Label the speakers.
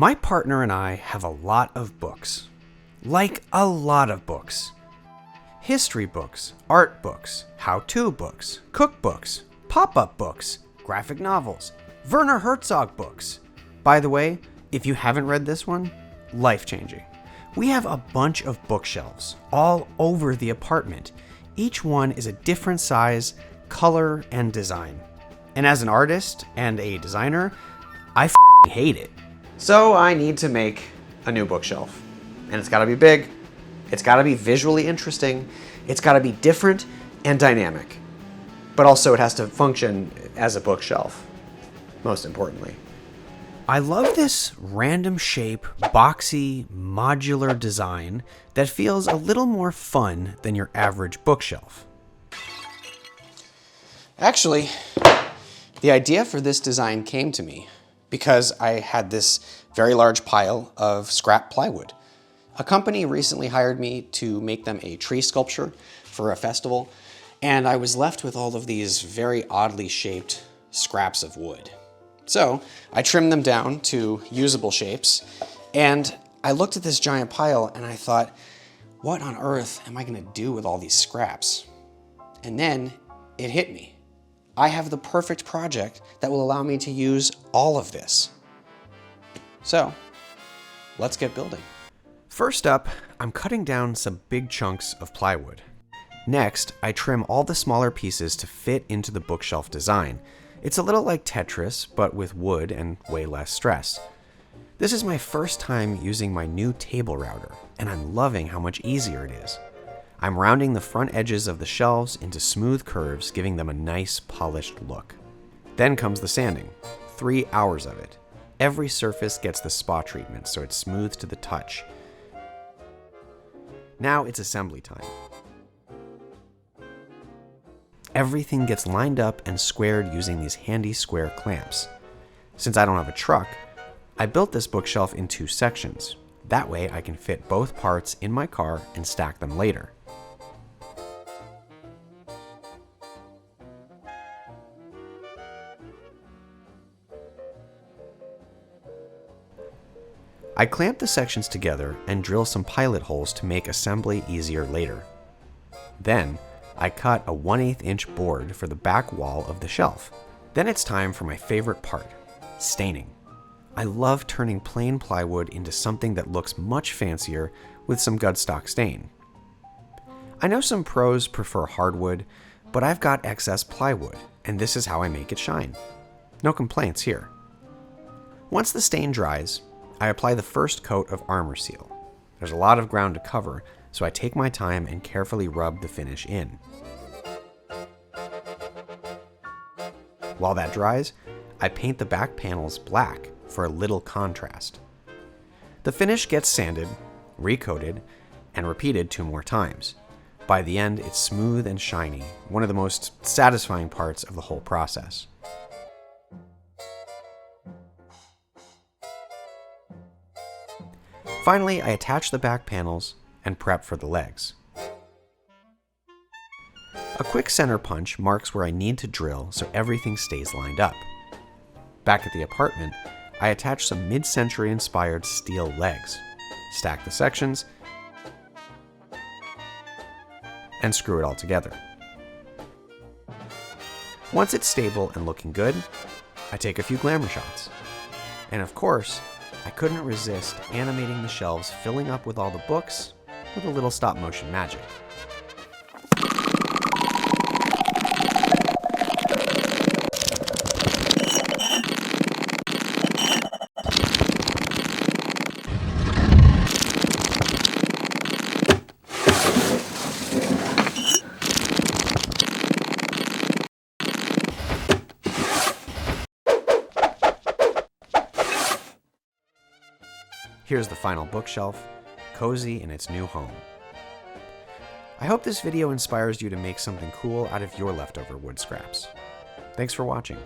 Speaker 1: My partner and I have a lot of books. Like a lot of books. History books, art books, how-to books, cookbooks, pop-up books, graphic novels, Werner Herzog books. By the way, if you haven't read this one, life-changing. We have a bunch of bookshelves all over the apartment. Each one is a different size, color, and design. And as an artist and a designer, I hate it. So I need to make a new bookshelf. And it's gotta be big, it's gotta be visually interesting, it's gotta be different and dynamic. But also it has to function as a bookshelf, most importantly. I love this random shape, boxy, modular design that feels a little more fun than your average bookshelf. Actually, the idea for this design came to me because I had this very large pile of scrap plywood. A company recently hired me to make them a tree sculpture for a festival, and I was left with all of these very oddly shaped scraps of wood. So I trimmed them down to usable shapes, and I looked at this giant pile and I thought, what on earth am I gonna do with all these scraps? And then it hit me. I have the perfect project that will allow me to use all of this. So let's get building. First up, I'm cutting down some big chunks of plywood. Next, I trim all the smaller pieces to fit into the bookshelf design. It's a little like Tetris, but with wood and way less stress. This is my first time using my new table router, and I'm loving how much easier it is. I'm rounding the front edges of the shelves into smooth curves, giving them a nice polished look. Then comes the sanding, 3 hours of it. Every surface gets the spa treatment, so it's smooth to the touch. Now it's assembly time. Everything gets lined up and squared using these handy square clamps. Since I don't have a truck, I built this bookshelf in 2 sections. That way I can fit both parts in my car and stack them later. I clamp the sections together and drill some pilot holes to make assembly easier later. Then, I cut a 1/8 inch board for the back wall of the shelf. Then it's time for my favorite part, staining. I love turning plain plywood into something that looks much fancier with some gunstock stain. I know some pros prefer hardwood, but I've got excess plywood, and this is how I make it shine. No complaints here. Once the stain dries, I apply the first coat of armor seal. There's a lot of ground to cover, so I take my time and carefully rub the finish in. While that dries, I paint the back panels black for a little contrast. The finish gets sanded, recoated, and repeated 2 more times. By the end, it's smooth and shiny, one of the most satisfying parts of the whole process. Finally, I attach the back panels and prep for the legs. A quick center punch marks where I need to drill so everything stays lined up. Back at the apartment, I attach some mid-century inspired steel legs, stack the sections, and screw it all together. Once it's stable and looking good, I take a few glamour shots. And of course, I couldn't resist animating the shelves filling up with all the books with a little stop-motion magic. Here's the final bookshelf, cozy in its new home. I hope this video inspires you to make something cool out of your leftover wood scraps. Thanks for watching.